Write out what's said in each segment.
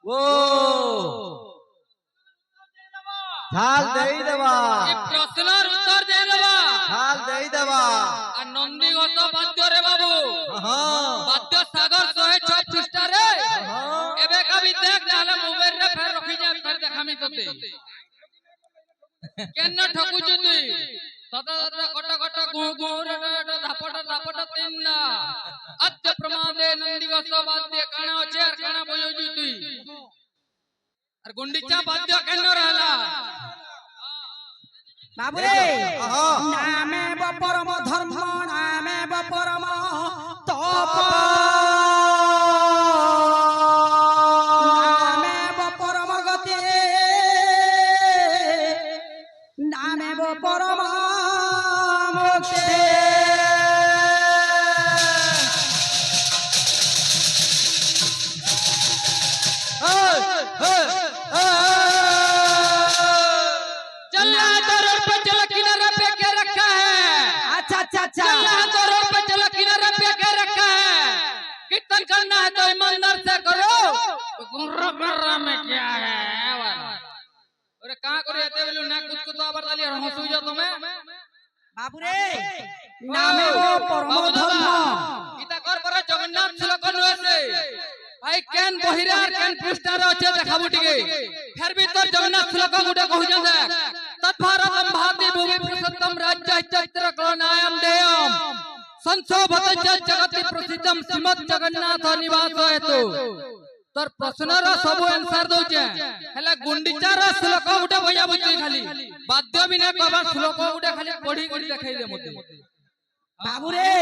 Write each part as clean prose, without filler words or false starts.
ও ঢাল দেই দেবা এই প্রশ্নের উত্তর দিয়ে দেবা ঢাল দেই দেবা আর নন্দীগত বাদ্য রে বাবু বাদ্য সাগর 106 পৃষ্ঠারে এবে কবি দেখ তাহলে মোবাইল রে ফের রখি যা ফের দেখামি তোতে কেন ঠকুଛୁ তুই তত কট কট গু গু ধাপট ধাপট তিন না আত্য প্রমাদে নন্দীগত বাদ্য কানা আছে আর কানা বজাউଛୁ তুই আর গুন্ডিচা বাদ্য কেন রহলা বাবুরে নামে পরম ধর্ম নামে পরম তপ নামে পরম গতি নামে পরম মুক্তি कीर्तन करना है तो ईमानदार से करो गुर्रा में क्या है अरे कहां करे एते बोलू ना कुछ को तो आबर डाली हंसू जा तुम्हें बाबूरे नामे परम धर्म इता कर पर जगन्नाथ श्लोक नसे भाई केन बहिरार केन पृष्ठार আছে দেখাবো টিকে ফের ভিতর জগন্নাথ শ্লোক গুটা কইছ দেখ তৎভারতম ভাতি ভূমি প্রসත්තম রাজ্য চৈত্র কলনায়ম দেয়ম संशोभत जगति प्रसिद्धम श्रीमद जगन्नाथ निवास हेतु तोर प्रश्नर सब आंसर दउचे हेला गुंडीचार श्लोक गुटे बजा बुझी खाली बाध्य बिना कबा श्लोक गुटे खाली पढ़ी कर देखाई दे मते बाबूरे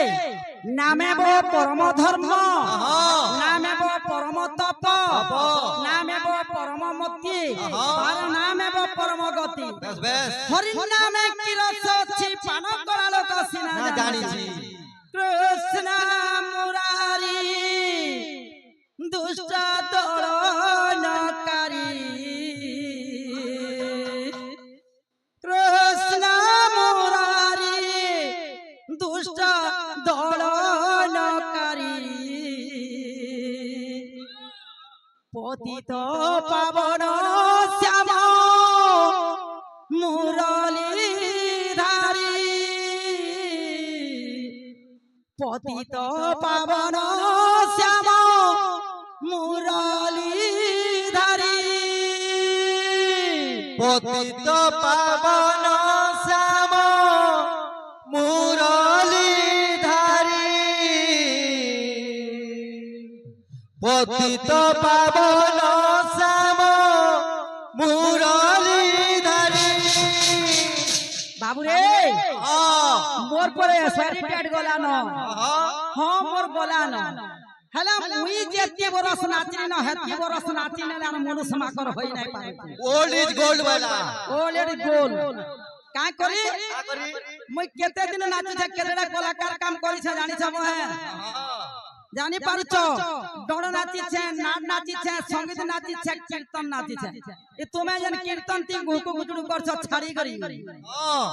नामे परम धर्म नामे परम तप नामे परम मुक्ति और नामे परम गति बस बस हरि नामे की रस अछि पान करा लोक सिना ना जानी छी कृष्ण मुरारी दुष्ट दलनकारी कृष्ण मुरारी दुष्ट दलनकारी पतित पावन श्याम मुरलीधारी पतित पावन श्याम मुरलीधारी पतित पावन श्याम मुरलीधारी पतित पावन श्याम मुरलीधारी बाबूरे मोर पर सरी पेट गला न हां मोर गला न हला मुई जेते बरस नाचिनी न हेते बरस नाचिनी न मनुष्य माकर होई नै पारे ओल्ड इज गोल्ड वाला ओल्ड इज गोल्ड का करी मुई केते दिन नाचि छ केतेडा कलाकार काम करी छ जानि छ मोहे जानि पारुछ डोड़ नाचि छ नाच नाचि छ संगीत नाचि छ कीर्तन नाचि छ ए तुमे जन कीर्तन ती गुकु गुटुडु करछ छाड़ी करी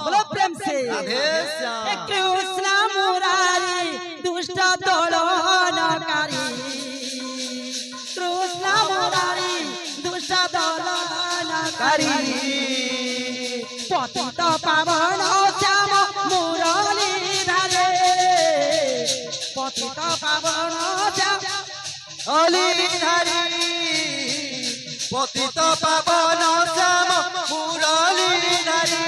बोलो प्रेम से राधे श्याम कृष्ण मुरारी दुष्ट दलनकारी कृष्ण मुरारी दुष्ट दलनकारी पतित पावन श्याम मुरलीधारी पतित पावन श्याम मुरलीधारी पतित पावन श्याम मुरलीधारी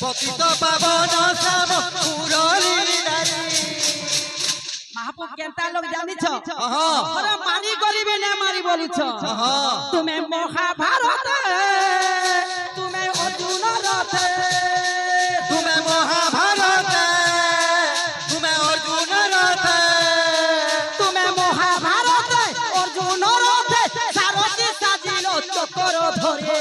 पतित पावन श्याम मुरलीधारी महापुर केनता लोग जानि छ अरे मारी गरीबे ने मारी बोली छ तुमे महाभारत तुमे अर्जुन रथ तुमे महाभारत तुमे अर्जुन रथ तुमे महाभारत अर्जुन रथ सारथी साजिल चक्र धरे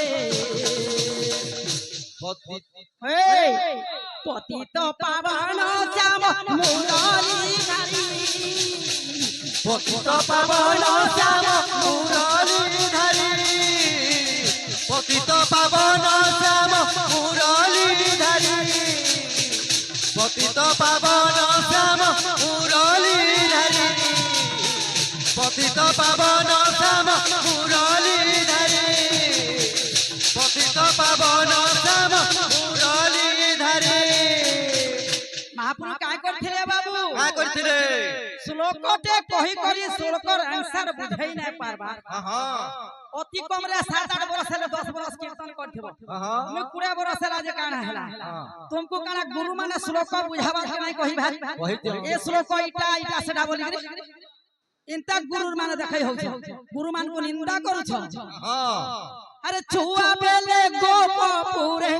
पतित पावन श्याम मुरलीधारी पतित पावन श्याम मुरलीधारी पतित पावन श्याम मुरलीधारी पतित पावन श्याम मुरलीधारी पतित पावन श्याम শ্লোকটে কহি করি শ্লোকর आंसर বুঝাই নাই পারবা অতি কমরে 7-8 বরস হেলে 10 বরস কীর্তন করথিব আমি 20 বরস হেলা যে কানা হেলা तुमको কানা গুরু মানে শ্লোক বুঝাবা কে নাই কহি ভাই এ শ্লোক ইটা সেটা বলি ইনতা গুরুর মানে দেখাই হচ্ছে গুরু মান কো নিন্দা করছ আরে ছুয়া বেলে গোপপুরে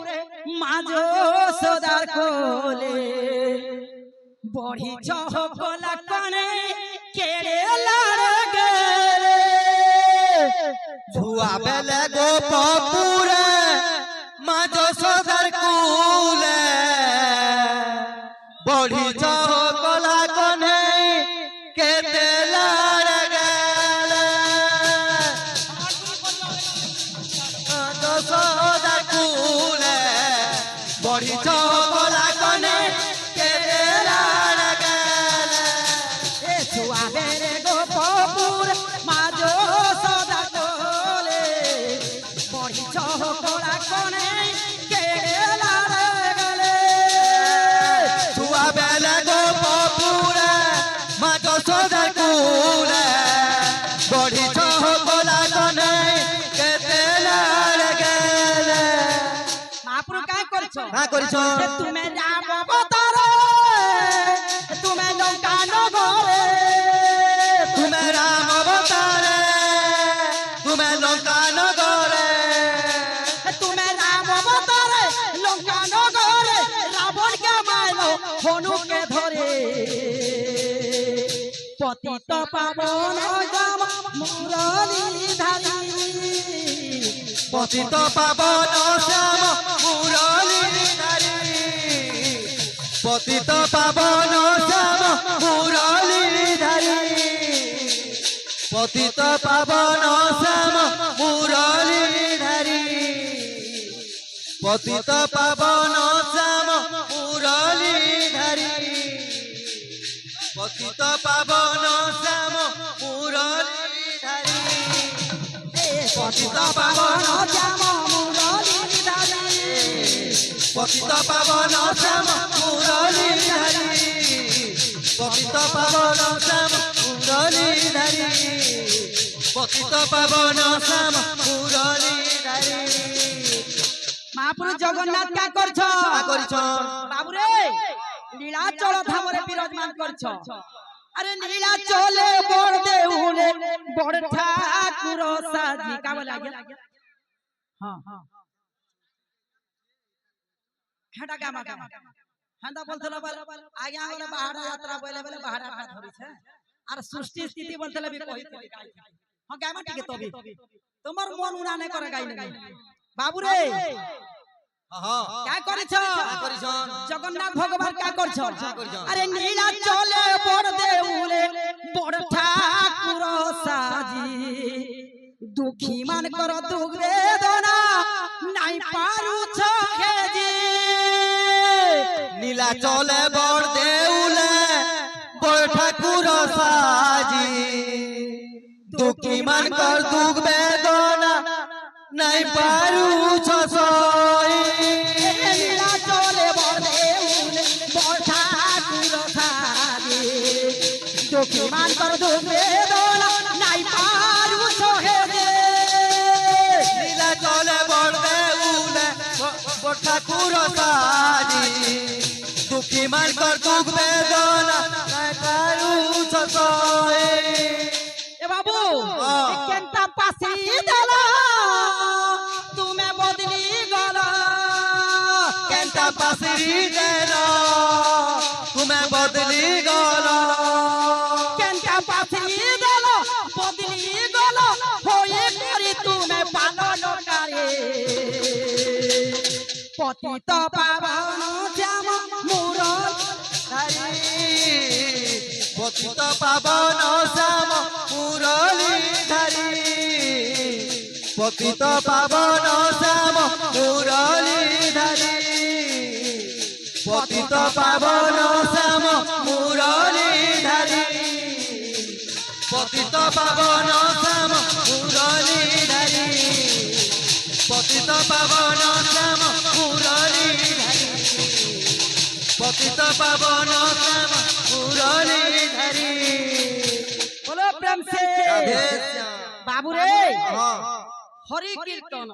মাঝো সদার কোলে বড়ি চহকলা কনে কেড়ে লড় গেলে ছুয়া বেলে গোপপুরে মাঝ সদার কুলে বড়ি চহকলা কনে কেতে লড় গেলে মাঝ সদার কুলে বড়ি চহকলা কনে কেতে লড় গেলে এ ছুয়া বেলে গোপপুরে মাঝো সদার কোলে বড়ি চহকলা কনে কেড়ে লড় গেলে ছুয়া বেলে গোপপুরে মাঝ সদার কুলে বড়ি চহকলা কনে কেতে লড় গেলে মহাপুরু কাই করছ না করিছ যে তুমি রাম অবতার তুমি লঙ্কা নগরে তুমি রাম অবতারে তুমি লঙ্কা নগরে তুমি রাম অবতার লঙ্কা নগরে রাবণ কে মারলো হনুকে ধরে পতিত পাবন জাম মুরলী ধারী পতিত পাবন শ্যাম মুরলী ধারী পতিত পাবন শ্যাম মুরলী ধারী পতিত পাবন শ্যাম মুরলী ধারী পতিত পাবন শ্যাম মুরলী ধারী পতিত পাবন শ্যাম মুরলী ধারী পতিত পাবন জাম মুরলী ধারী পতিত পাবন শ্যাম মুরলী ধারী পতিত পাবন শ্যাম মুরলী ধারী পতিত পাবন শ্যাম মুরলী ধারী মহাপুরু জগন্নাথ কা করছ করিছ বাবুরে লীলাচল ধামরে বিরাজমান করছ আরে নীলাচলে বড় দেউলে বড় ঠাকুর সাজি কা বলে আগে হ্যাঁ হেডা গামা গামা হেডা বলছিল বলে আগে আগলে বাহারা যাত্রা বলে বলে বাহারা কা ধরিছে আর সৃষ্টি স্থিতি বলছিল বি কইতে হ্যাঁ গামা টিকে তবে তোমার মন উনানে করে গাইনি বাবুরে কা করিছ জগন্নাথ ভগবান কা করছ আরে নীলাচলে বড় দেউলে বড় ঠাকুর সাজি দুঃখী মান কর দুঃখ বেদনা নাই পারুছ খেজি নীলা চলে বড় দেউলে বড় ঠাকুর সাজি দুঃখী মানকর দুঃখ বেদনা নাই পারুছ সই নীলাচলে বড় দেউলে বড় ঠাকুর সাজি দুঃখী মান কর দুঃখ বেদনা নাই পারুছ খেজি নীলা চলে বড় দেউলে বড় ঠাকুর সাজি দুঃখী মানকর দুঃখ বেদনা নাই পারুছ সই এ বাবু কেনটা পাসি দেলা তুমি বদলি গলা কেনটা পাসরি দেল তুমি বদলি গল কেনটা পাসি দেল বদলি গল হয়ে করি তুমি পালন করে পতিত পাবন শ্যাম মুরল পতিত পাবন শ্যাম মুরলী ধারী পতিত পাবন শ্যাম মুরলী ধারী পতিত পাবন শ্যাম মুরলী ধারী পতিত পাবন শ্যাম মুরলী ধারী পতিত পাবন শ্যাম মুরলী ধারী পতিত পাবন শ্যাম মুরলী ধারী बाबू रे हाँ हरि कीर्तन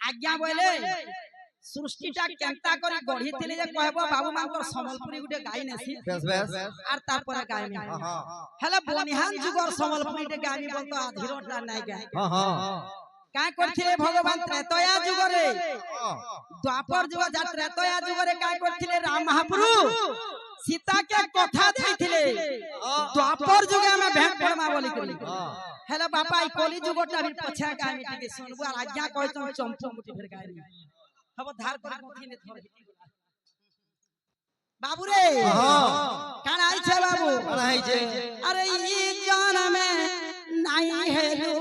आज्ञा बोले सृष्टिटा केंता करी गढ़ी थिले जे कहबो बाबू मानकर संबलपुरी गुटे गाई नेसी बेस बेस आर तापर गाय में हाँ हेले बनिहान जुगर संबलपुरी टे गाई बोलतो धीरटा नाइ गाय हाँ हाँ का करथिले भगवान त्रेतया जुगरे द्वापर जुग जा त्रेतया जुगरे का करथिले राम महाप्रभु सीता के कथा देथिले द्वापर जुगे में भेंट फरमा बोली करी हेले बापा ई कली जुगटा भी पछा गाय में टिके सुनबो आर आज्ञा कहै तुम चंपू मुठी फेर गाय हब धार धार मुठी ने धर बाबू रे कान आई छे बाबू आई छे अरे ई जान में नाही हेलू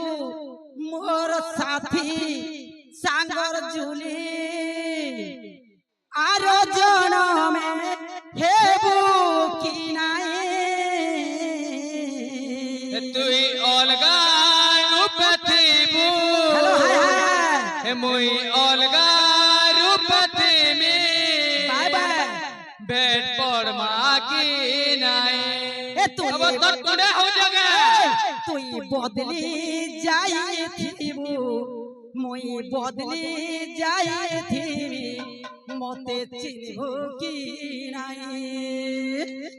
मोर साथी सांगर जुली आरो जन में हेबू की नाही তুই অলগা রূপতিবু हेलो हाय हाय হে মুই অলগা রূপতিমি बाय बाय भेट पड़ माकी নাই ए तू अब तोर कुड़े हो जगे তুই বদলি যাইथिबू মই বদলি যাইथिबी মতে চিনবু কি নাই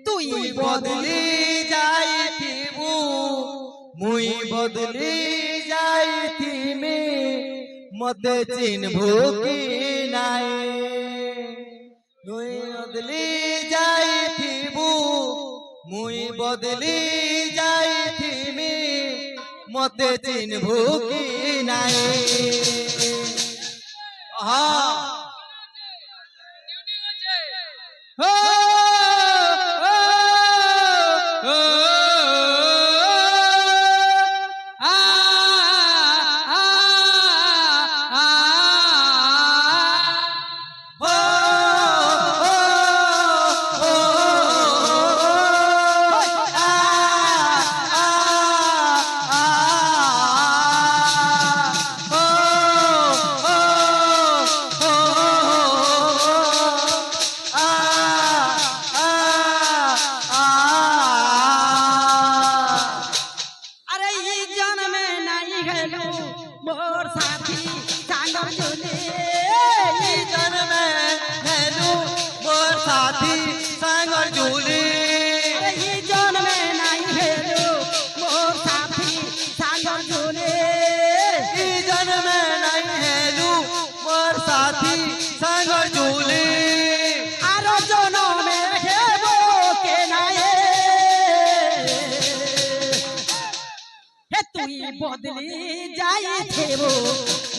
তুই बदली जाइथिबू मुई बदली जाइथिमी मते चिन्हबू की नाई मुई बदली जाइथिबू मुई बदली जाइथिमी मते चिन्हबू की नाई हाँ हो अरे ई जन में नहीं हेलू मोर साथी सांगर जुली जन में हेलू मोर साथी सांगर झूली अरे ई जन में नहीं हेलू मोर साथी सांगर जुली जन में नहीं हेलू मोर साथी सांगर झूली आरो जन में हेबो के नाये हे तुई बदली যাইथिबू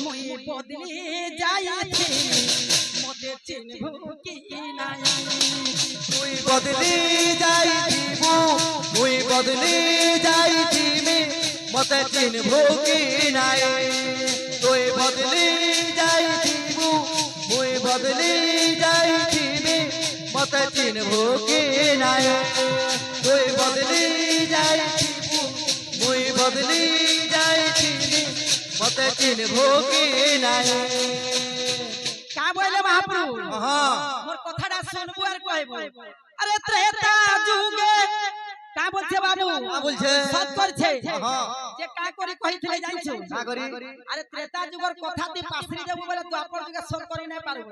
मुई बदली যাইथिबी मते चिन्हबू की নাই मुई बदली जाइथिबू मुई बदली जाइथिमी मते चिन्हबू की नाई तुई बदली जाइथिबू मुई बदली जाइथिमी मते चिन्हबू की नाई तुई बदली जाइथिबू मुई बदली जाइथिमी मते चिन्हबू की नाई का बोले महाप्रभु हाँ मोर কথাটা শুনবো আর কইবো আরে ত্রেতা যুগে का बोलছে बाबू बोलছে? সৎ করছে हाँ যে কা করে কইছিলে জানছো का करी আরে ত্রেতা যুগর কথা তে পাছরি দেবো বলে দ্বাপর যুগে সৎ করি নাই পারবো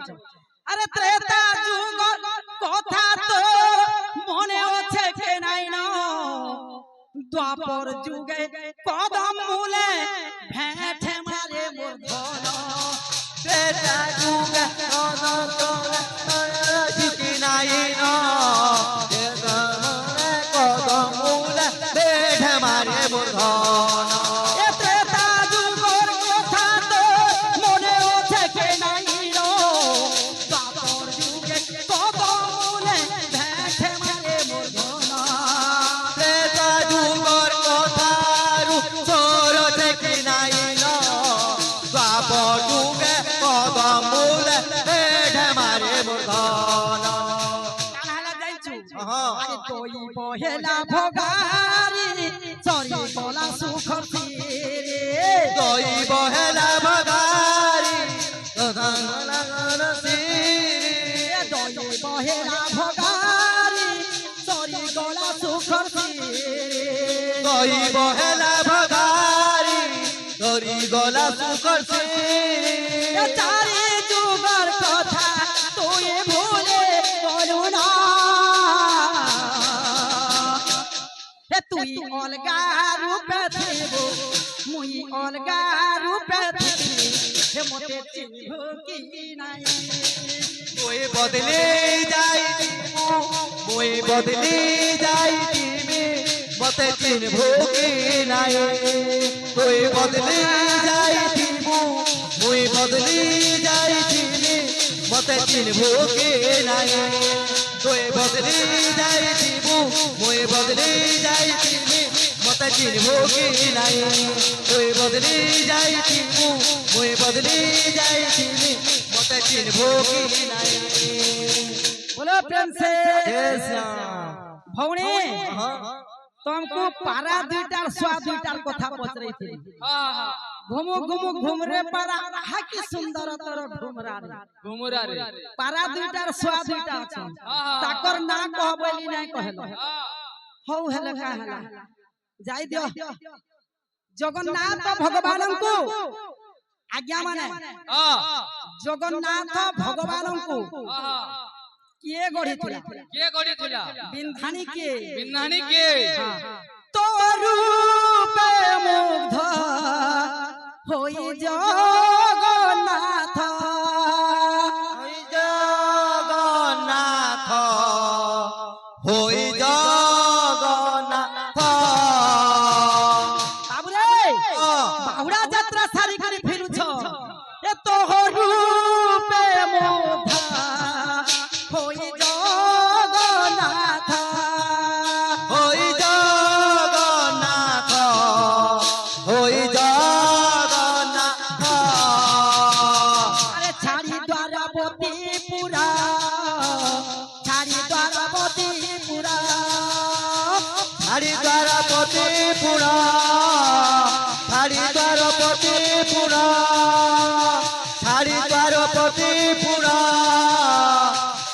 আরে ত্রেতা যুগর কথা তো মনে আছে কে নাই ন দ্বাপর যুগে কদম মূলে ভেঁটে মারে মোর ধন बेटा दूंगा दोनों को झुकी नहीं नो कदमूला बेठ मारे मुर्धन এ ত্রেতা যুগর কথা তো মনে আছে কে নাই ন দ্বাপর যুগে কদম মূলে ভেঁটে মারে মোর ধন बेटा जुगर कथारू चोर देखी नहीं नो बाप जुगे कदमूला बेठ मारे मुर्धन কানালা যাইছো हाँ আরে তোই বহেলা ভগারি সরি বলা সুখর রে দই বহেলা ভগারি দধান সিরি দই বহেলা ভগারি সরি গলা সুখর রে দই বহেলা ভগারি ধরি গলা সুকরছে এ চারি যুগর কথা তুই ভুলে গেলু না হে তুই অলগা রূপে থিব মুই অলগা রূপে থিবি হে মতে চিহ্ন কি নাই মই বদলে যাই মই বদলে যাই মতে চিনব কি নাই মই বদলে যাই মই বদলে যাই মতে চিনব কি নাই তুই বদলে যাই মই বদলে যাই মতে চিনব কি নাই তুই বদলে যাই মই বদলে যাই মতে চিনব কি নাই बोलो प्रेम से जय श्याम भौणी हाँ तुमको पारा दुईटार स्वाद दुईटार कथा पच रही थी घुमु घुमु घुमरे पारा हा की सुंदर तर घुमरा रे घुमुरा रे पारा दुईटार स्वाद दुईटा छ ताकर ना कहबली नै कहलो हौ हेले का हला जाई दियो जगन्नाथ भगवान को आज्ञा माने जगन्नाथ भगवान को किए गढ़ी थिला के गड़ी थिला बिंधानी के बिन्नानी के तो रूप मुग्ध होई जगन्नाथ হই জগন্নাথ হই জগন্নাথ बाबुरे बाहुड़ा यात्रा सारी करी फिरु छ ए तो रूप मुग्ध होई जगन्नाथ হই জগন্নাথ হই জগন্নাথ अरे छाड़ी द्वारावती पुरा छाड़ी द्वारावती पुरा হরিদ্বারপতি পুরা হরিদ্বারপতি পুরা হরিদ্বারপতি পুরা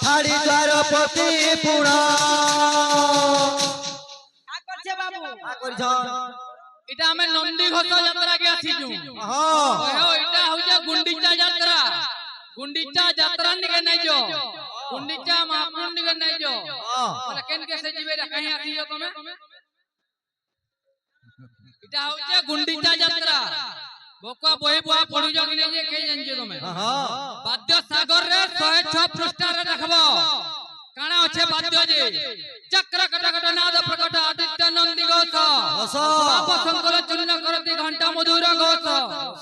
হরিদ্বারপতি পুরা का करछे बाबू করিছ এটা আমি নন্দী ঘোষ যাত্রা কে আসিছু হ্যাঁ ওহে এটা হউছে গুন্ডিচা যাত্রা গুন্ডিচা যাত্রা নিকে নাই যো গুন্ডিচা মহাপ্রভু নিকে নাই যো বলে কেন কে সে জিবে কাহি আসিছো তুমি এটা হউছে গুন্ডিচা যাত্রা বকুয়া বহি বুয়া পড়ুছ কি নাই যে কে জানছো তুমি হ্যাঁ বাদ্য সাগর রে 106 পৃষ্ঠারে দেখবো কানা আছে বাদ্য যে চক্র কটকট নাদ প্রকট আদিত্য নন্দী ঘোষ ঘোষ। পাপ সংকল চূর্ণ করতি ঘণ্টা মধুর ঘোষ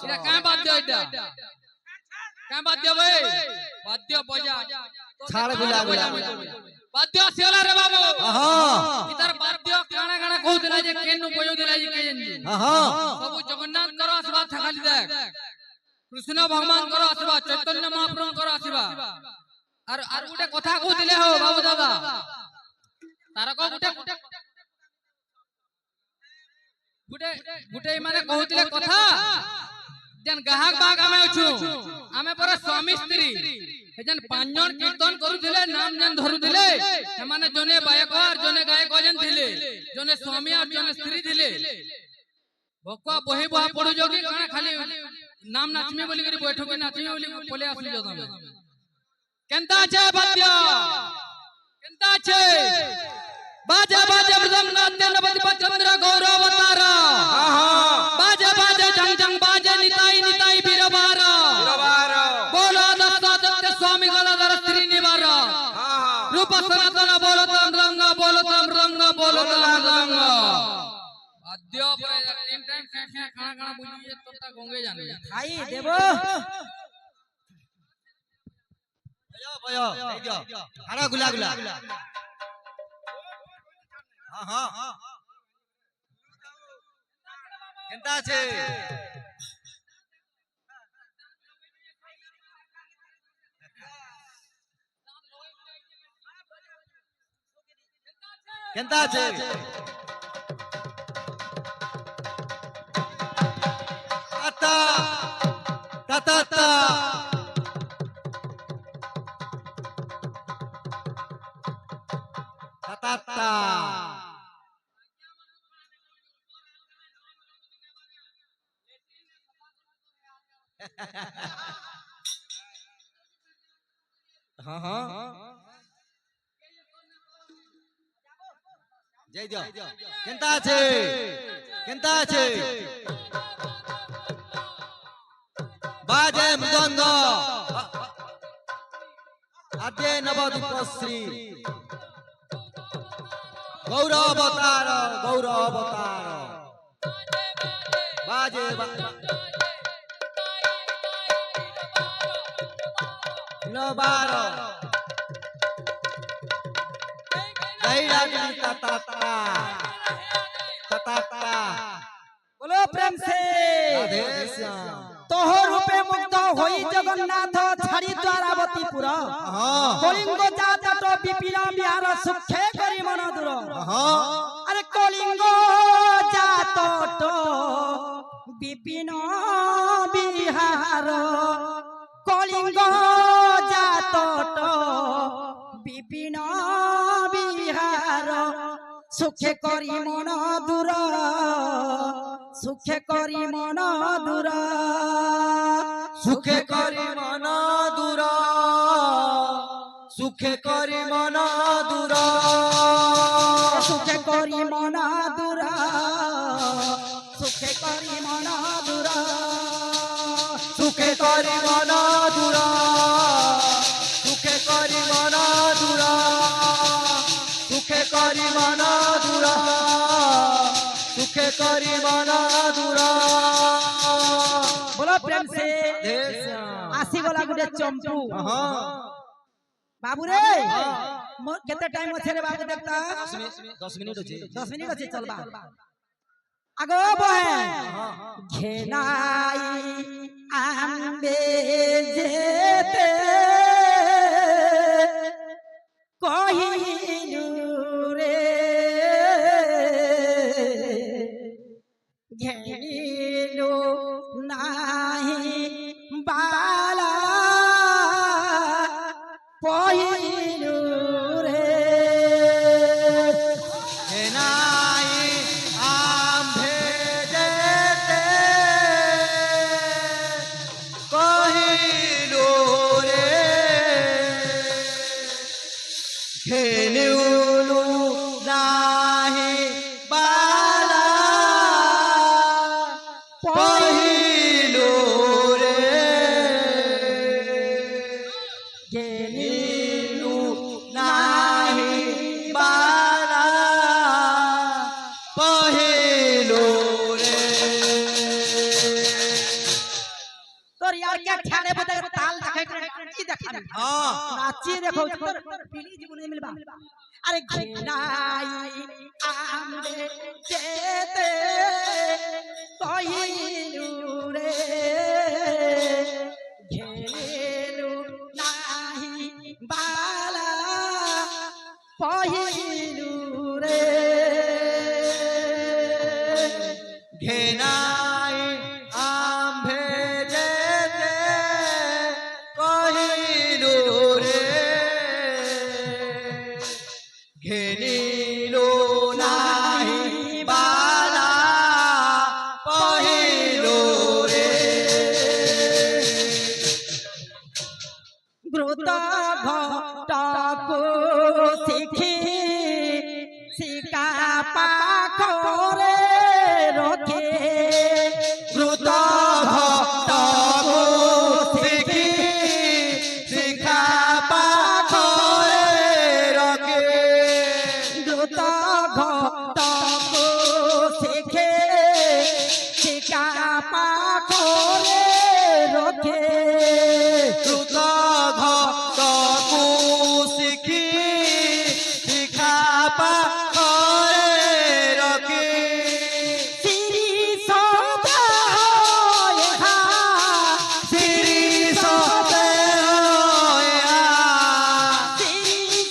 এটা কাঁ বাদ্য এটা কাঁ বাদ্য ভাই বাদ্য বজা ছাড় গুলা গুলা বাদ্য আসিলা রে বাবু হ্যাঁ ইতার বাদ্য কানা কানা কহুতলা যে কেন বজুতলা যে কে জানি হ্যাঁ সবু জগন্নাথ কর আশীর্বাদ থাকালি দেখ কৃষ্ণ ভগবান কর আশীর্বাদ চৈতন্য মহাপ্রভু কর আশীর্বাদ আর আর গুটে কথা কহুতলে হো বাবু দাদা তারক গুটে গুটে গুটে মানে কহুতলে কথা যেন গাহক বাগ আমি অছু আমি পরে স্বামী স্ত্রী এজন পাঁচজন কীর্তন করুଥିଲେ নাম যেন ধরুଥିଲେ ସେମାନେ জনে বায়ক আর জনে গায়ক যেন ଥିଲେ জনে স্বামী আর জনে স্ত্রী ଥିଲେ ভকুয়া বহি বহা পড়ুছ কি কাଣା খালি নাম নাচমি বলি করি বৈঠকে নাচমি বলি পলে আসলি তুমি কেনতা আছে বাদ্য কেনতা আছে बाजे बाजे मृदंग नाट्य नवति चंद्र गौरव अवतार बाजे बाजे जंग जंग बाजे निताई निताई बीरबार बोलो दत्त स्वामी गलधर श्री निवार रूप सनातन बोलो तम रंग बोलो तम रंग बोलो तम रंग आद्य पर तीन टाइम खाना खाना बुझिए तो तक होंगे जाने खाई देबो भयो भयो हाड़ा गुला गुला हाँ हाँ केनता আছে কেনতা আছে তাতা তাতা তাতা হ্যাঁ হ্যাঁ যাই দিও কেনতা আছে কেনতা আছে বাজে মৃদঙ্গ আদ্যে নবদ্বীপশ্রী গৌরবতার গৌরবতার বাজে নবার দৈরাগি তাতা তাতা बोलो प्रेम से রাধে শ্যাম तोहर रूपे मुग्ध होई जगन्नाथ छाड़ी द्वारावतीपुर হ্যাঁ कलिंग जात विपिन बिहार सुखे करी मन दूर হ্যাঁ अरे कलिंग जात विपिन बिहार कलिंग जात विपिन बिहार सुखे करी मन दूर सुखे करी मन दूर সুখে করি মন দূর সুখে করি মন দূর सुखे करी मन दूर सुखे करी मन दूर সুখে করি মন দূর সুখে করি মন দূর সুখে করি মন দূর সুখে করি মন দূর बोलो प्रेम से রাধে শ্যাম आसी गला गुटे चंपू হ্যাঁ बाबू रे मोर केते टाइम আছে রে बाबू देखता 10 মিনিট আছে 10 मिनिट আছে चलबा आगो बहे घेनाई आंबे जेते कहिलु रे घेनिलु नाही बाला पहिलु रे নাই আম্ভে যেতে কহিলু রে ঘেনুলু নাহি বালা কহিলু রে ঘেনুলু নাহি বালা কহিলু রে तोर यार क्या ठाणे बता ताल देखे की देखा हाँ नाची देखो तोर पीली जीवन नहीं मिलबा अरे घेनाई आंबे जेते कहिलु रे घेलु नाही बाला पहिलु रे ঘেনাই আম্ভে যেতে কহিলু রে ঘেনিলু নাহি বালা কহিলু রে দ্রুত ঘটকু শিখি শিকা পাখরে রখে দ্রুত ভক্তকু শিখি শিখা পাখরে রখে দ্রুত ঘটকু শিখে শিকা পাখরে রখে দ্রুত ভক্তকু শিখি শিখা পাখরে রখে শ্রী সদা হা শ্রী সতে হয়া শ্রী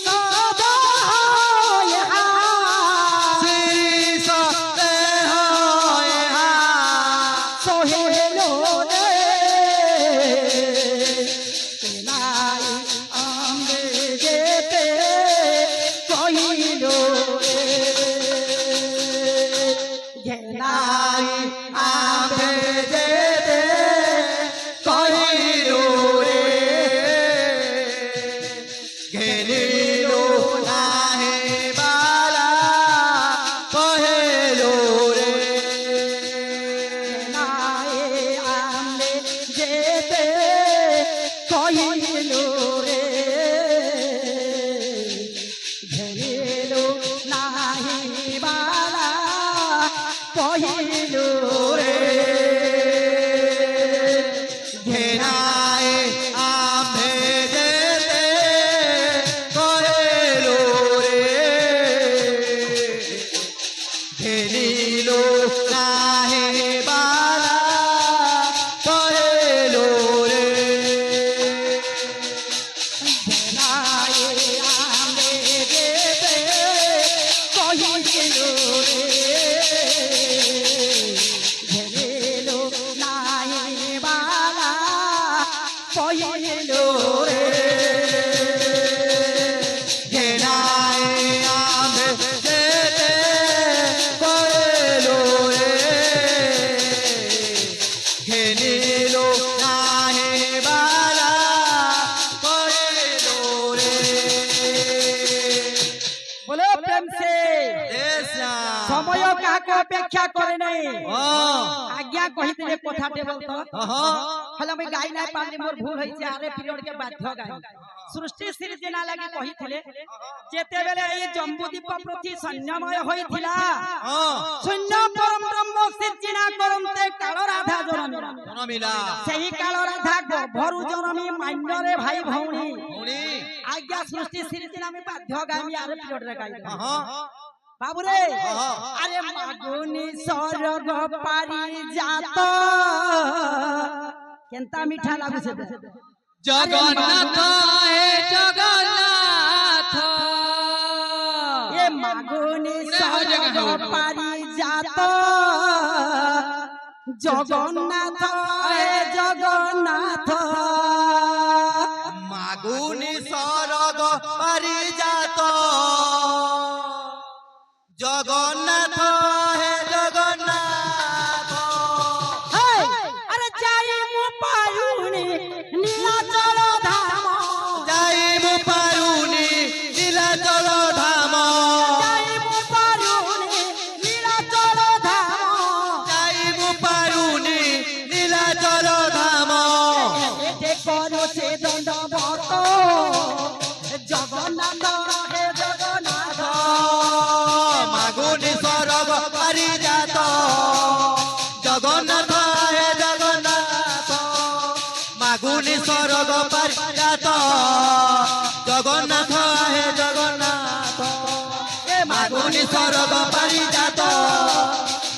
সদা হা শ্রী সতে হয়া সোহেলো রে নাই আম্বে যেতে কহিলো রে ঘেনাই নাই আম্ভে যেতে ঘেনায় আম্ভে যেতে কয়েলো রে ঘেনিল নাহে বালা কয়েলো রে बोलो प्रेम से समय काको अपेक्षा करे नहीं आज्ञा कहिते कथाटे बोलतो हला मैं गाई नाही पारली मोर भूल होई आरे पीरियड के बाध्य गाई सृष्टि सृजना लागि कहिथिले जेते बेले ए जम्बूदीप प्रति संयमय होइथिला शून्य परम ब्रह्म सृजना करमते काल राधा जनमिला सही काल राधा गर्भरु जनमी मान्यरे भाई भौणी आज्ञा सृष्टि सृजना में बाध्य गाई आरे पीरियड रे गाई बाबू रे अरे मागुनी स्वर्ग पारी जात केनता मीठा लागु छे जगन्नाथ हे जगन्नाथ ये मागुनी स्वर्ग पारी जात जगन्नाथ हे जगन्नाथ मागुनी स्वर्ग पारी जात जगन्नाथ हे जगन्नाथ अरे जाई मु पारुनी नीलाचल धाम जाई मु पारुनी नीलाचल धाम जाई मु पारुनी नीलाचल धाम जाई मु पारुनी नीलाचल धाम एते करो से दंडवत जगन्नाथ हे जगन्नाथ मागुनी स्वर्ग पारी जात जगन्नाथ हे जगन्नाथ मागुनी स्वर्ग पारी जात जगन्नाथ हे जगन्नाथ मागुनी स्वर्ग पारी जात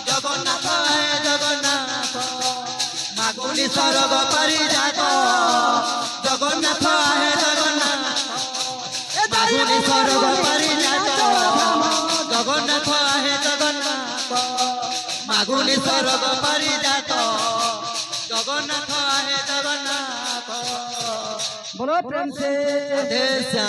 जगन्नाथ हे जगन्नाथ मागुनी स्वर्ग पारी जात जगन्नाथ हे जगन्नाथ मागुनी स्वर्ग पारी जात जगन्नाथ हे जगन्नाथ मागुनी स्वर्ग पारी जात जगन्नाथ हे जगन्नाथ बोलो प्रेम से देशा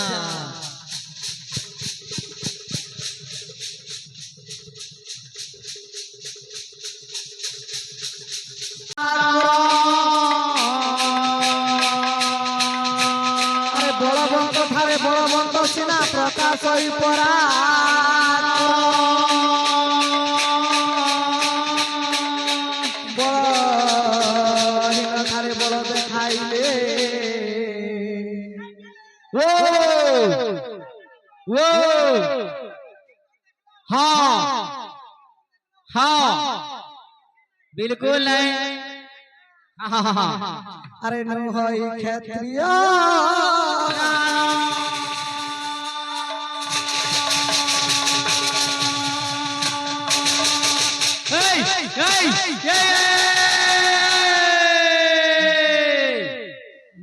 अरे बलवंत ठारे बलवंत सिना प्रकाश परा बलहीन ठारे बल देखाइले वो हाँ हाँ बिल्कुल नहीं अरे नुहई क्षत्रिय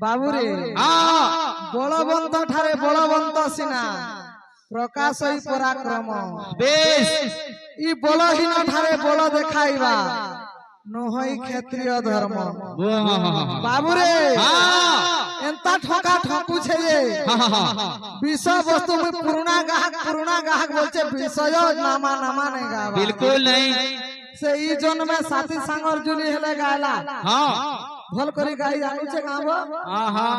बाबू रे बलवंत ठारे बलवंत सिना प्रकाश पराक्रम बेश ई बलहीन ठारे बल देखाइबा नहई क्षत्रिय धर्म बाबू रे एंता ठका ठकू छे जे विषय वस्तु में पुराना गाहक बोलचे विषय नामा नहीं गावा बिल्कुल नहीं से ई जन में साथी सांगर जुली हेले गायला हाँ भल करी गाई जानू छे गाबो हाँ हाँ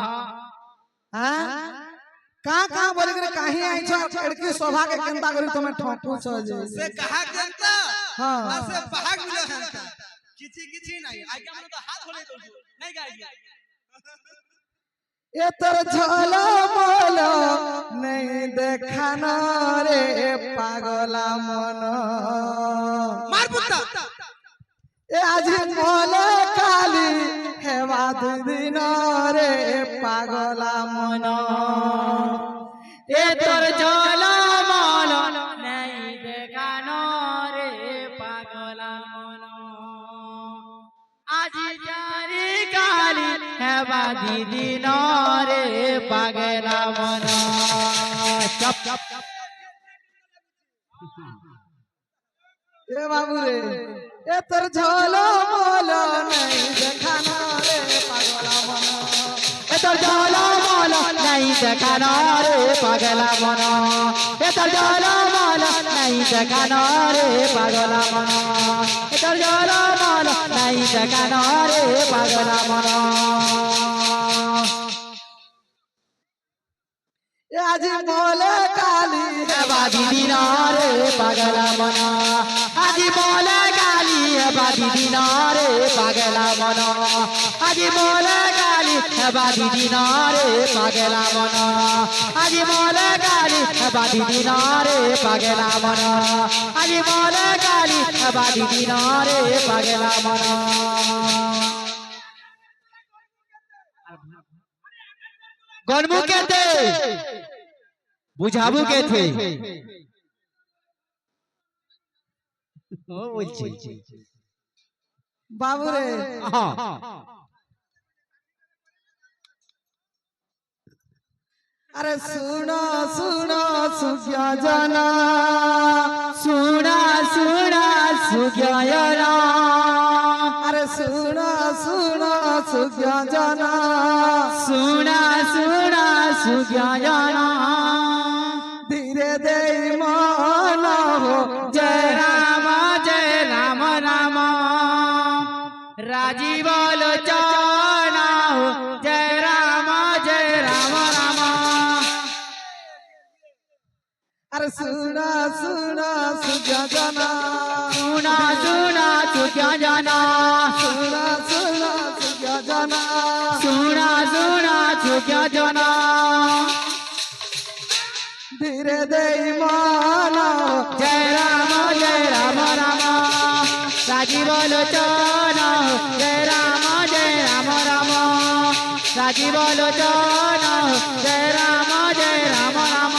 हां का बोली करे काहे आई छ लड़की शोभा के केंता करी तुमे ठकू छ जे से कहा जनता हां से भाग मिला जनता किछि नहीं आगे हमने तो हाथ होले तो नहीं गाएगी ए तर झलो मोलो नहीं देखाना रे पागला मन मार पुत्ता ए आज मोले काली हेवा দিন রে পাগলা মন এ তোর ঝলমল নাই দেখানো রে পাগলা মন আজ জানি কালি হেবা দিদিন রে পাগলা মন চপ চপ এ বাবু রে এ তোর ঝলমল নাই দেখানো রে পাগলা মন এ তোর ঝলমল নাই দেখানো রে পাগলা মন এ তোর ঝলমল নাই দেখানো রে পাগলা মন এ তোর ঝলমল নাই দেখানো রে পাগলা মন এ আজ মলে কালি হেবা দিদিন রে পাগলা মন আজি মলে কালি হেবা দিদিন রে পাগলা মন আজি মলে কালি হেবা দিদিন রে পাগলা মন আজি মলে কালি হেবা দিদিন রে পাগলা মন আজি মলে কালি হেবা দিদিন রে পাগলা মন গনমু কেতে বুঝাবু কেতে ও বলছি বাবু রে আরে শুনো শুনো সুখিয়া জানা সুনা সুনা সুজ্ঞায়না আরে শুনো শুনো সুখিয়া জানা সুনা সুনা সুজ্ঞায়না ধীরে দেই মন জয় রাম রাম রাজীব লোচনা জয় রাম রাম আরে শুনো শুনো সুখিয়া জানা সুনা সুনা সুজ্ঞায়না শুনো শুনো সুখিয়া জানা সুনা সুনা সুজ্ঞায়না ধীরে দেই মন জয় রাম রাম রাজীব লোচনা জয় রাম রাম রাজীব লোচনা জয় রাম রাম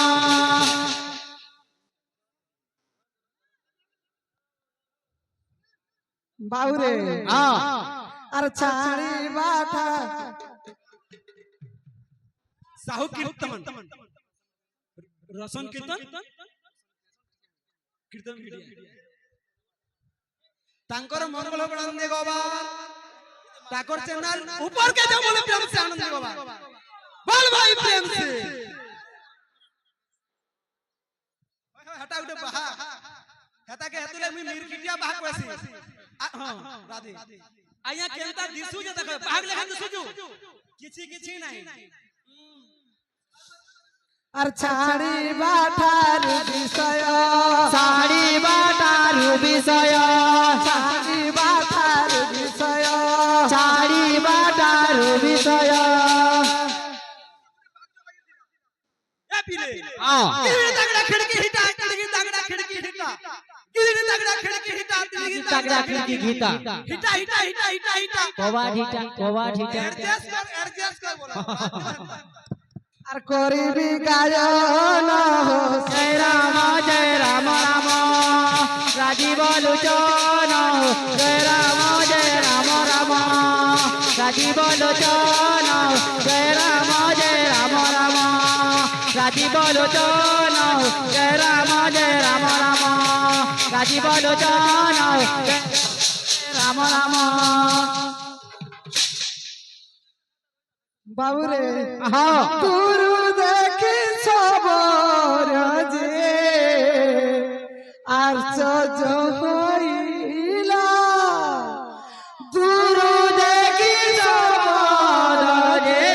বাবু রে হ্যাঁ আর ছাড়ি বাটা साहू कीर्तन रसन कीर्तन कीर्तन तांकर मंगल आनंद गोबा ताकर चैनल ऊपर के जाओ बोले प्रेम से आनंद गोबा बोल भाई प्रेम से हटा उठे बहा हटा के हतुले मी मिरकिटिया बहा कोसी हां राधे आया केनता दिसु जे देखो भाग लेखन दिसु किछि किछि नाही আর ছাড়ি বাটার বিষয় সাড়ি বাটার বিষয় ছাড়ি বাটার বিষয় সাড়ি বাটার বিষয় ए पीले हां किरी तगड़ा खिड़की हिटा किरी तगड़ा खिड़की हिटा किरी तगड़ा खिड़की हिटा तगड़ा खिड़की घीता हिटा हिटा हिटा हिटा हिटा कोवा ढीटा एडजस्ट कर बोला আর করিবি গায়ন जय राम राम राजीव लोचना जय राम राम राजीव लोचना जय राम राम राजीव लोचना जय राम राम राजीव लोचना राम राम বাবু রে हाँ গুরু দেখি সবর যে আশ্চর্য হইলা গুরু দেখি সবর রে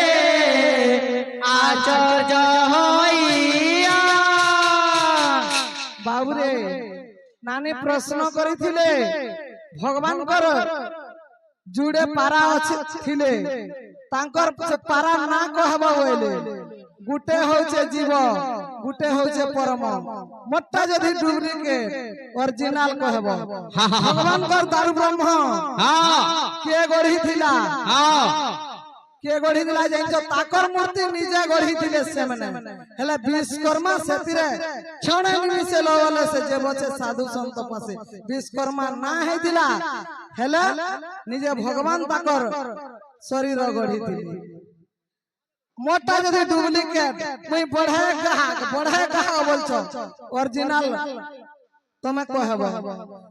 আচার্য হইয়া বাবু রে নানি প্রশ্ন করিଥିଲେ ভগবানଙ୍କର জুড়ে পারা ଅଛି ଥିଲେ ତାଙ୍କର ସେ ପାରା ନା କହିବ ବୋଇଲେ ଗୁଟେ ହଉଛେ ଜୀବ ଗୁଟେ ହଉଛେ ପରମ ମୋଟା ଯଦି ଡୁପ୍ଲିକେଟ ଅରିଜିନାଲ କହିବ ଭଗବାନଙ୍କର ଦାରୁ ବ୍ରହ୍ମ हाँ କିଏ ଗଢିଥିଲା हाँ के गढ़ी दिला जाइछो ताकर मूर्ति निजे गढ़ी दिले से माने हेले विश्वकर्मा सेतिरे क्षण निमिषे लवले से जे बचे साधु संत पासे विश्वकर्मा ना हे दिला हेले निजे भगवान ताकर शरीर गढ़ी दिले मोटा जदि डुप्लीकेट मुई बढ़े कहा बोलछो ओरिजिनल तमे कहबो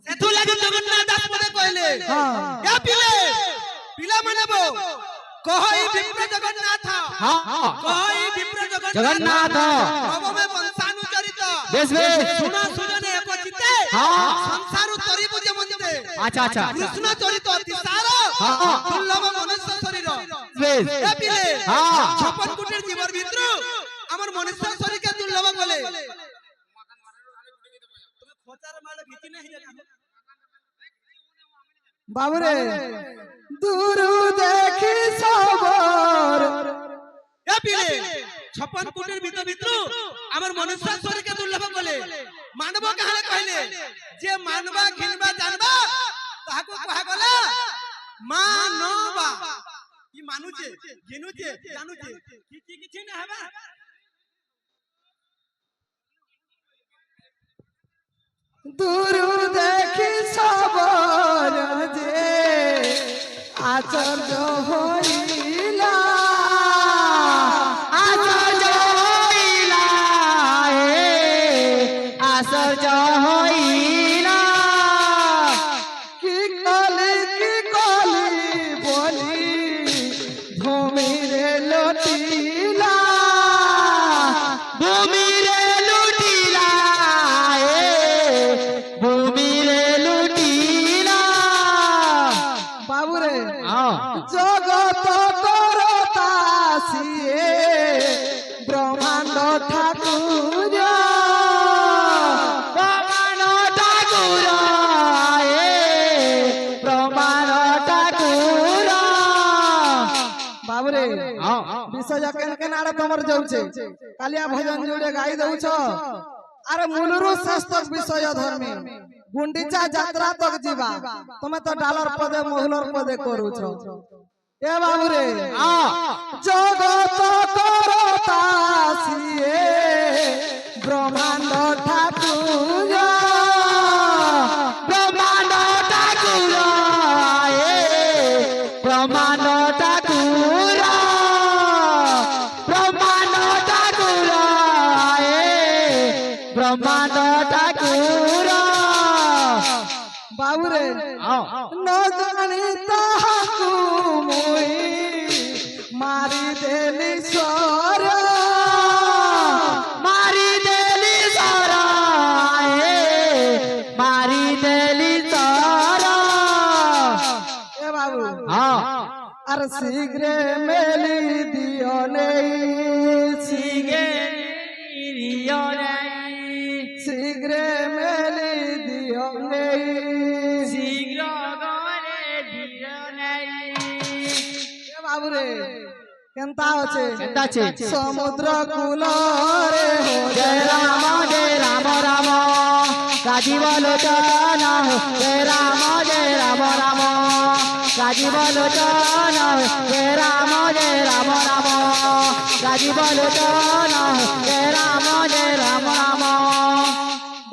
सेतु लागि जगन्नाथ दास मने कहले हां या पिला मानबो कहई विप्र जगन्नाथ हां कहई विप्र जगन्नाथ प्रभु में वंशानुचरित बेस बेस सुना सुजने एक चित्ते हां संसार तरी बुझे मनते अच्छा कृष्ण चरित अतिसार हां दुर्लभ मनुष्य शरीर बेस या पिले हां 56 কোটির জীবর ভিতর আমার মনুষ্য শরীরকে দুর্লভ বলে তুমি খোঁচার মাল ভিতি নাই জানি बाबरे दूर देखी सबर या पिले 56 কোটির ভিতর আমার মনুষ্য শরীরকে দুর্লভ বলে মানব কাহালে কইলে যে মানবা ঘিনবা জানবা তাহাকু কহা গলা মানবা ই মানুছে ঘিনুছে জানুছে কিছু না হবে दूर देखी सबर जे आचर्य होइला आश्चर्य होइला की कली बोली भूमि रे लौटिला भूमि रे लुटिला भूमि रे लुटिला बाबू रे हां जगत करता सिए ब्रह्मांड ठाकुर प्रमाण ठाकुर प्रमाण ठाकुर बाबू रे हां विषय केन केन आड़े तमर जाउछे कालिया भजन जोड़े गाई दउछ अरे मूलरू शास्त्रक विषय धर्मी गुंडीचा यात्रा तक जीवा तमे तो डालर पदे मोहलर पदे करूछ ए बाबू रे जगत करता सिए ब्रह्मांड ठाकुर ब्रह्मांड ठाकुर ब्रह्मांड ठाकुर ब्रह्मांड ठाकुर ब्रह्मांड ठाकुर बाबू रे न जानी ताहाकू मुई मारी देली स्वर मारी देली सारा मारी देली सारा ए बाबू हाँ अरे शीघ्र मेली दियो नहीं शीघ्र मेली दियो नहीं ए बाबू रे केनता होचे समुद्र कूल रे हो जय राम राम राजीव लोचन जय राम राम राजीव लोचन जय राम राम राजीव लोचन जय राम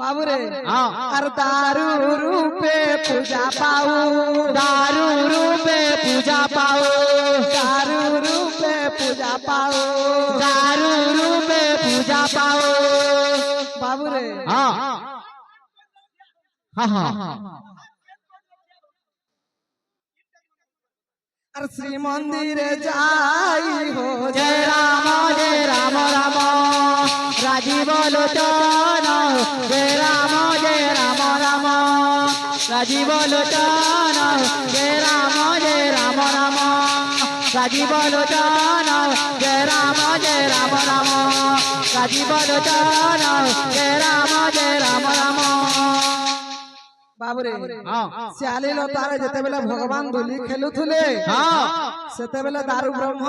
बाबू रे हाँ अरे दारू रूपे पूजा पाऊ दारू रूपे पूजा पाओ दारू रूपे पूजा पाऊ दारू रूपे पूजा पाओ बाबू रे हाँ हाँ हाँ अरे श्री मंदिर जाई हो जय राम राजीव लोचन जय राम राजीव लोचन जय राम राजीव लोचन जय राम राजीव लोचन जय राम बाबू रे हाँ श्याली लतारे जेते बेले भगवान धुली खेलुथुले हाँ सेते बेले दारू ब्रह्म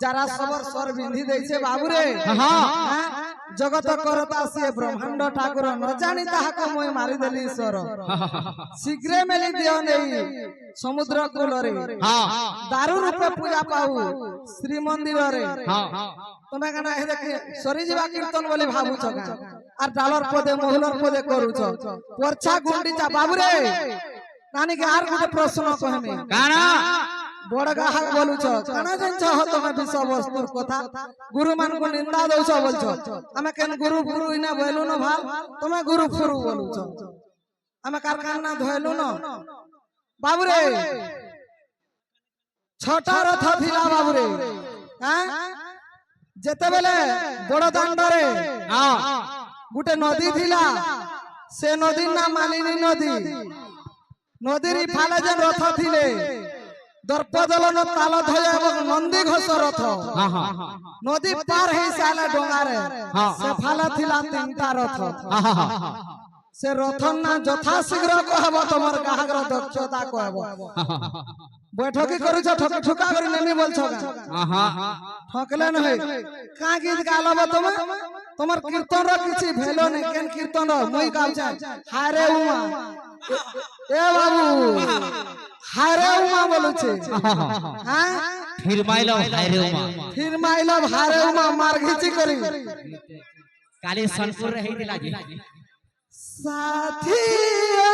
যারা সবর স্বর বিন্ধি দেইছে বাবুরে হ্যাঁ জগত করতা সে ব্রহ্মাণ্ড ঠাকুর ন জানি তাহাকে মই মারি দেলি স্বর শীঘ্রে মেলি দিও নেই সমুদ্র কূলরে দারু রূপে পূজা পাউ শ্রী মন্দিরে তুমি কেন এ দেখি সরি যাবা কীর্তন বলি ভাবুছ আর ডালর পদে মহুলর পদে করুছ পরছা গুন্ডিচা বাবুরে নানিকে আর গোটে প্রশ্ন কহমি কানা বড় গাহক বলুছ কেন জানছ তুমি বিষয় বস্তুর কথা গুরু মানকু নিন্দা দৌছ বলছ আমি কেন গুরু ফুরু ইনা বলু না ভাল তুমি গুরু ফুরু বলুছ আমি কারখানা ধইলু না বাবুরে ছটা রথ থিলা বাবুরে হ্যাঁ যেতেবেলে বড় দাণ্ডরে গোটে নদী থিলা সে নদীর নাম মালিনী নদী নদীর ইফালে যে রথ থিলে দর্পদলন তাল ধয় এবং নন্দী ঘোষ রথ নদী পার হই সালে ডোঙারে সে ফালে থিলা তিনটা রথ সে রথ না যথা শীঘ্র কহব তোমার গাহকর দক্ষতা কহব বৈঠকি করুছ ঠক ঠুকা করে নেমি বলছ ঠকলে নহে কা গীত গালব তুমি তোমার কীর্তন র কিছু ভেলো নাই কেন কীর্তন মই গাউছা হারে উমা এ বাবু হারে উমা বলুছে হ্যাঁ ফির মাইলো হারে উমা ফির মাইলো হারে উমা মার ঘিচি করি কালি সনপুর হেই দিলা জি সাথিয়া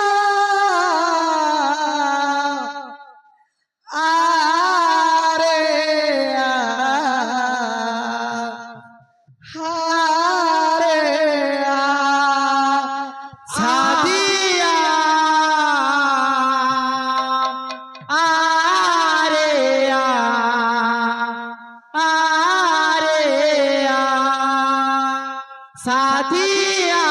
আরে হারে সাথিয়া আরে আরে সাথিয়া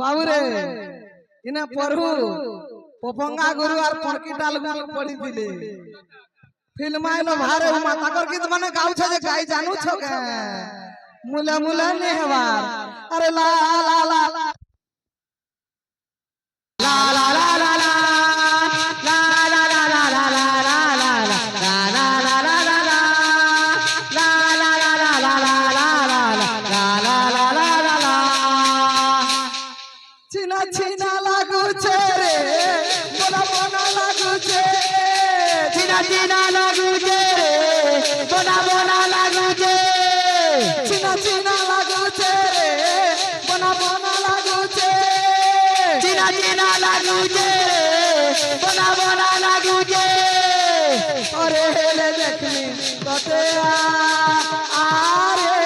বাবুরে ইনা পড়ু পপঙ্গা গুরু আর পরকিটাল গুরু পড়ি দিলে ফিল্মাইলো ভারে উমা তাকর গীত মানে গাউছ যে গাই জানু ছ কে মুলা মুলা নে হবার আরে লা লা লা লা লা লা লা লা চিনা লাগুছে রে বনা বনা লাগুছে চিনা লাগুছে রে বনা বনা লাগুছে চিনা লাগুছে রে বনা বনা লাগুছে চিনা লাগুছে রে বনা বনা লাগুছে আরে হেলে দেখনি কতে আরে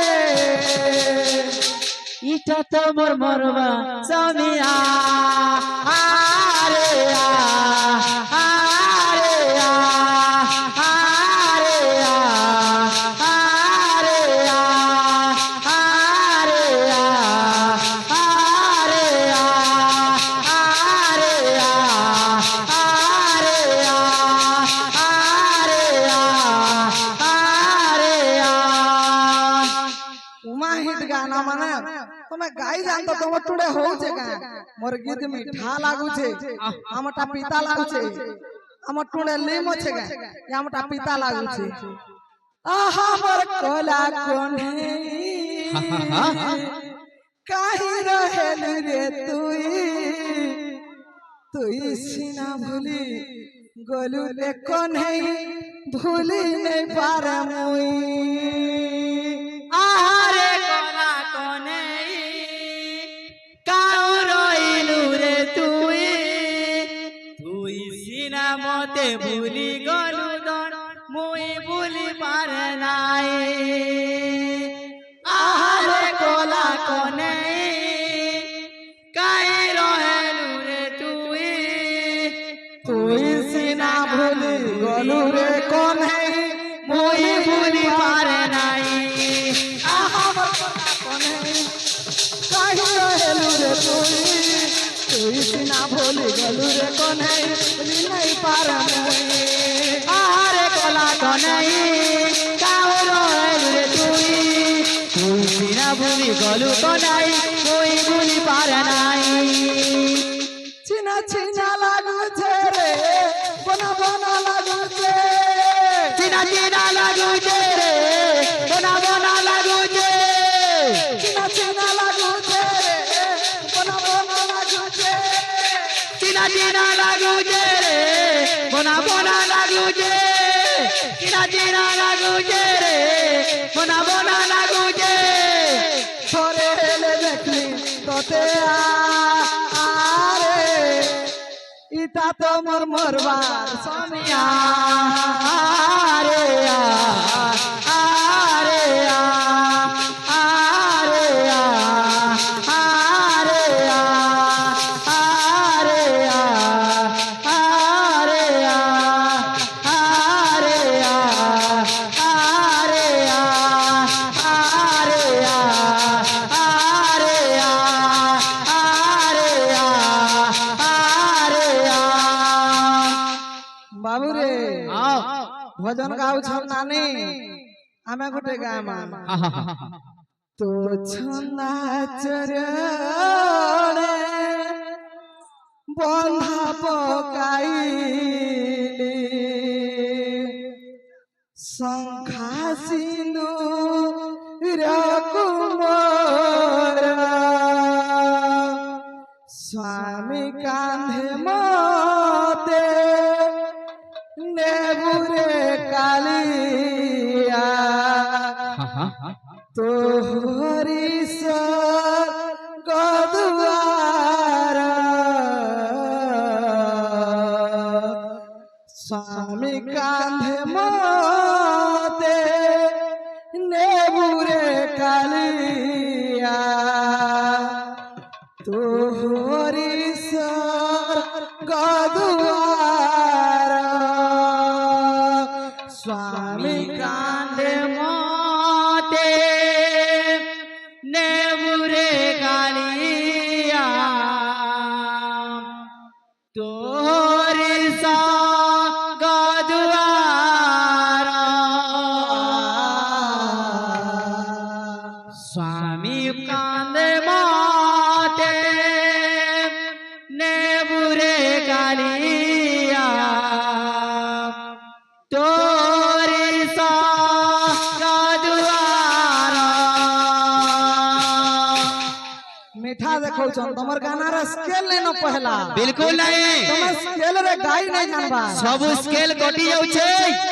ইটা তো মোর মরবা সামিয়া আরে আরে আরে আরে আরে উমা হিট গানা মানে তুমি গাই জানতো তোমার টুডে হউছে কা মোর গীত মিঠা লাগুছে আমটা পিতা লাগুছে আমার টুডে লিম আছে কা আমটা পিতা লাগুছে আহা মোর কোলা কোনে কাহি রহেলি রে তুই সিনা ভুলি গলু রে কোনে ভুলি নাই পারে মুই আহারে কোলা কোনে কাউ রইলু রে তুই সিনা মতে ভুলি গলু দন মুই ভুলি পারে নাই আহারে কোলা কোনে কাই রহেলু রে তুই সিনা ভুলি গলু রে কোনে মুই ভুলি পারে নাই আহারে কোলা কোনে কাই রহেলু রে তুই সিনা ভুলি গলু রে কোনে ভুলি নাই পারে মুই আহারে কোলা কোনে কাউ রহেলু রে তুই সিনা ভুলি গলু তো নাই কই ভুলি পারে নাই চিনা চিনা লাগুছে রে বনা বনা লাগুছে চিনা চিনা লাগুছে রে বনা বনা লাগুছে চিনা চিনা লাগুছে রে বনা বনা লাগুছে চিনা চিনা লাগুছে রে বনা বনা লাগুছে চিনা চিনা লাগুছে রে বনা বনা লাগুছে সরে এলে দেখলি তোতে আরে ইটা তো মোর মরবার সমিয়া আরে আরে আরে আরে আরে আরে বাবু রে ভজন গাউছ নানি আমি গোটে গামা তো ছন্দা চরণে বন্ধা পকাইলি শঙ্খা সিন্ধু কুমার স্বামী কান্ধে মতে নেবুরে কালিয়া তোহরি গদুয়ার স্বামী কান্ধে মতে নেবুরে কালিয়া তোহরি গদুয়ার স্বামী কান্দে মতে নেবুরে কালিয়া তোরি গদুয়ার স্বামী কান্দে মতে নেবুরে কালিয়া তোরি গদুয়ার मीठा देखो तुम्हार गाना स्केल नहीं न पहला बिल्कुल नहीं तुम स्केल रे गाई नहीं जानबा सब स्केल कटी जाउछे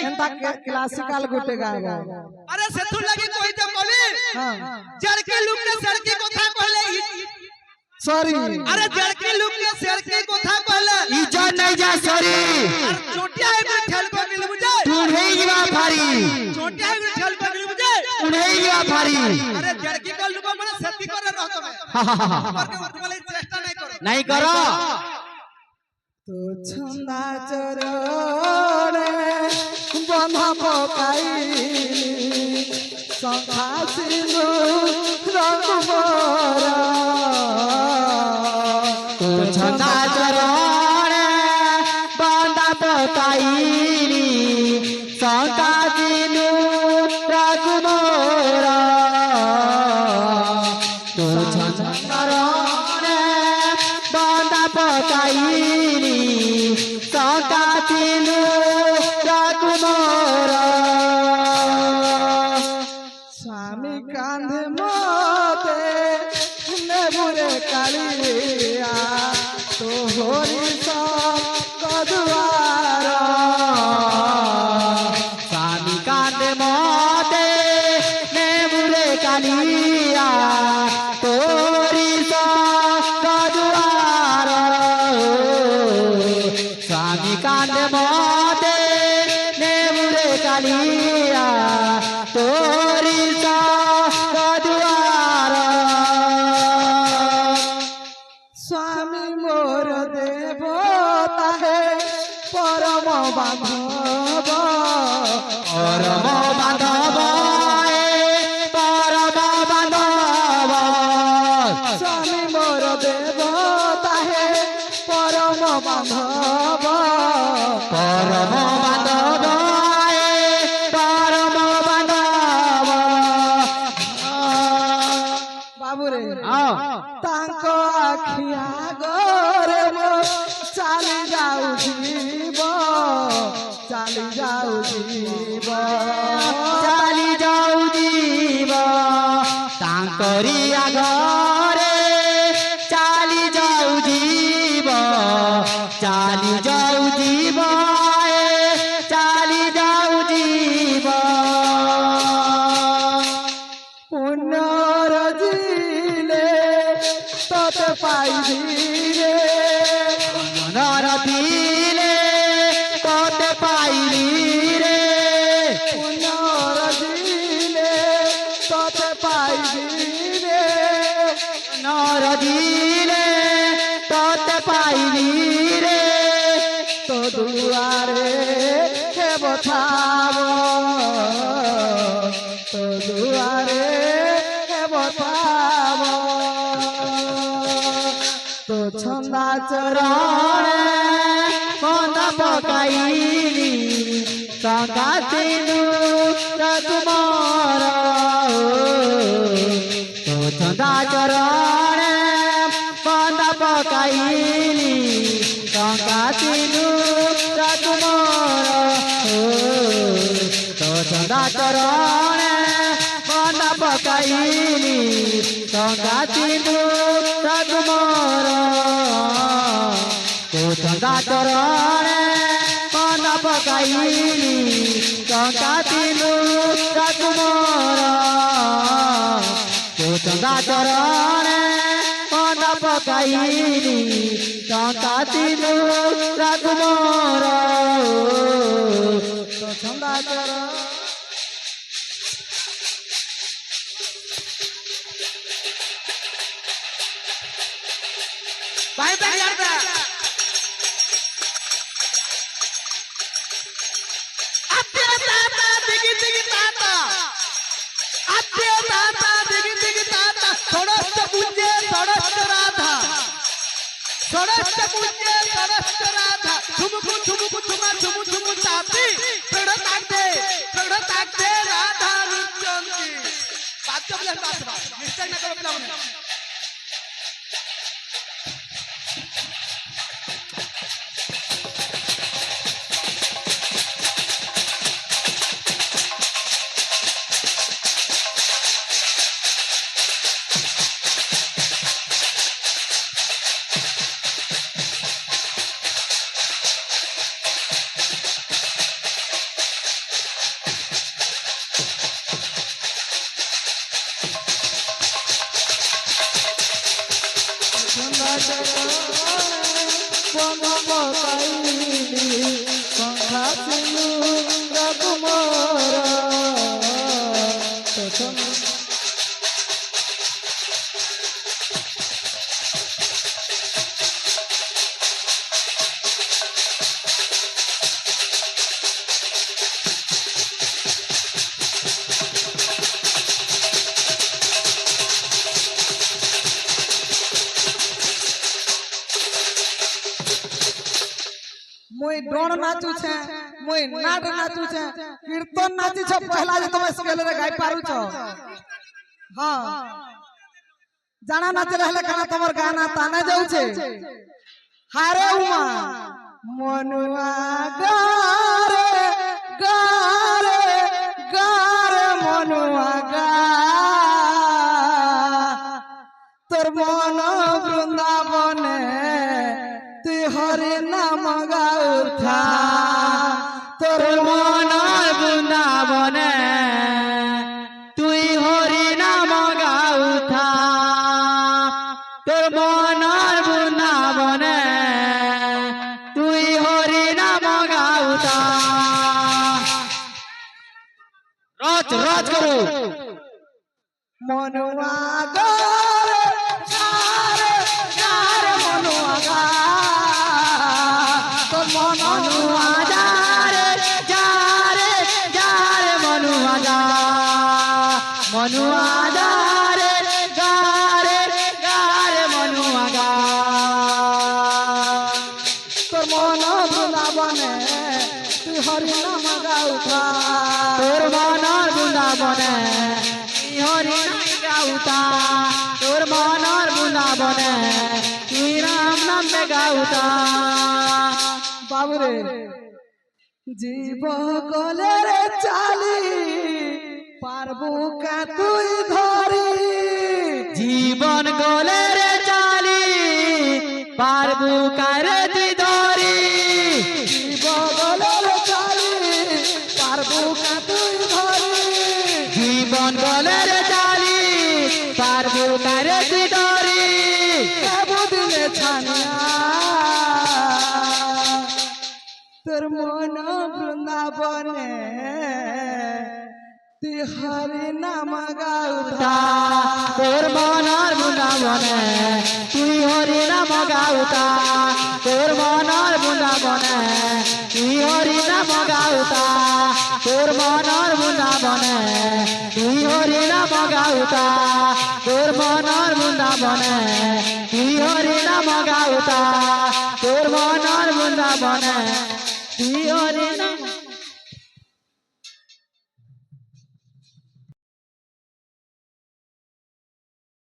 एंता क्लासिकल गुटे गाएगा अरे सेथु लगी कोई तो बोली हां जड़के लुक ने सड़की কথা कहले सॉरी अरे जड़के लुक ने सड़की কথা कहले इजा नहीं जा सॉरी और चोटिया एक ठेल को मिल बुझे तुढ़े जीवा फारी चोटिया एक ठेल को मिल बुझे तुढ़े जीवा फारी अरे जड़की का लुक माने सेती करे रहतो में ऊपर के उठवाले चेष्टा नहीं करो नहीं करो तो छंदा चरणे बंधा पकाइली शंखा सिंधु रंग मोरा तो छंदा चरण बंदा पकाइली शंका दिनु राकुमोरा तो छंदा चरण बंदा पकाइली शंका दिनु राकुमोरा स्वामी कांधे मोते नेबुरे कालिया तो होरी कदुआर स्वामी कांदे मोते नेबुरे कालिया तोरी गदुआर स्वामी कांदे मोते नेबुरे कालिया तोरी गदुआर स्वामी मोर देवता है परम बांधव परम बांधव परम बांधव स्वामी मोर देवता है परम बांधव परम बांधव परम बांधव বাবুরে আও তাঙ্ক আখিয়া গরে মো চালি যাও জীব চালি যাও জীব চালি যাও জীব তাଙ୍କରି ଆଗରେ ଚାଲି ଯାଉ জীব ଚାଲି ଯାଉ জীব ଚାଲି ଯାଉ জীব পুণ্যর জিলে তোতে পাইবি রে মনর দিলে তোতে পাইলি রে পুণ্যর জিলে তোতে পাইবি রে নর দিলে তোতে পাইলি রে তো দুয়ারে হে বথাব তো দুয়ারে হে বথাব তো ছন্দা চরণে বন্দা পকাইলি ଟଙ୍କା ତିନୁ ତୁମର ତୋ ଚନ୍ଦା ଚରଣେ ବନ୍ଦା ପକାଇଲି ଟଙ୍କା ତିନୁ ତୁମର ତୋ ଚନ୍ଦା ଚରଣେ ବନ୍ଦା ପକାଇଲି ଟଙ୍କା ତିନୁ ତୁମର ତୋ ଚନ୍ଦା ଚରଣେ ବନ୍ଦା ପକାଇଲି ଟଙ୍କା ତିନୁ ତୁମର ତୋ ଚନ୍ଦା ଚରଣେ ବନ୍ଦା ପକାଇଲି ଟଙ୍କା ତିନୁ ତୁମର তো ছন্দা চরণ भाई बैठ यार दा आते ताता दिगी दिगी ताता आते ताता दिगी दिगी ताता थोड़स पूजे थोड़स राधा थोड़स पूजे थोड़स राधा झुमकु झुमकु झुमा झुमु झुमु ताती थोड़ा ताक दे राधा रुचंती बात को बोले बात मिस्टेक ना करो प्लान ছন্দা চরণ বন্ধ পাইলি সংখ্যা সিনু রঘুমর তো ছন্দা मुई डोन नाचू छे मुई नाट नाचू छे कीर्तन नाची छ पहला जे तुम स्केल रे गाई पारू छ हां जाना नाच रहले खाना तमर गाना ताना जाऊ छे हारे उमा मनुआ गारे गारे गारे मनुआ गा तोर मन वृंदावने তুই হরি নাম গাউথা তোর মন বৃন্দাবনে তুই হরি নাম গাউথা তোর মন বৃন্দাবনে তুই হরি নাম গাউথা রচ রচ করু মনুয়া গারে গারে গারে মনুয়া গা তোর মনুয়া যারে যারে যারে মনুয়া যা মনুয়া যারে গারে গারে মনুয়া গা তোর মন বৃন্দাবনে তুই হরি নাম গাউথা তোর মন বৃন্দাবনে তুই হরি নাম গাউতা মগাউতা বাবুরে জীব গলে রে চালি পারবো কা তুই ধরি জীবন গলে রে চালি পারবু কারে তুই ধরি জীব গলে রে চালি পারবো কা তুই ধরি জীবন গলে রে চালি পারবু কারে তুই ধরি বুদিনে ছানিয়া তোর মন বৃন্দাবনে তুই হরি নাম গাউতা তোর মনার বৃন্দাবনে তুই হরি নাম গাউতা তোর মনার বৃন্দাবনে তুই হরি নাম গাউতা তোর মনার বৃন্দাবনে তুই হরি নাম গাউতা তোর মনার বৃন্দাবনে তুই হরি নাম গাউতা তোর মনার বৃন্দাবনে